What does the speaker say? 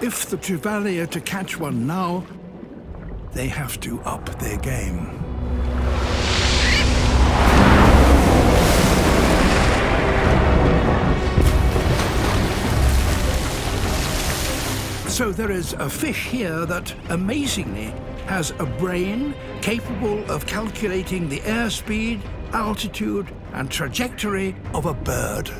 If the Trevally are to catch one now, they have to up their game. So there is a fish here that, amazingly, has a brain capable of calculating the airspeed, altitude, and trajectory of a bird.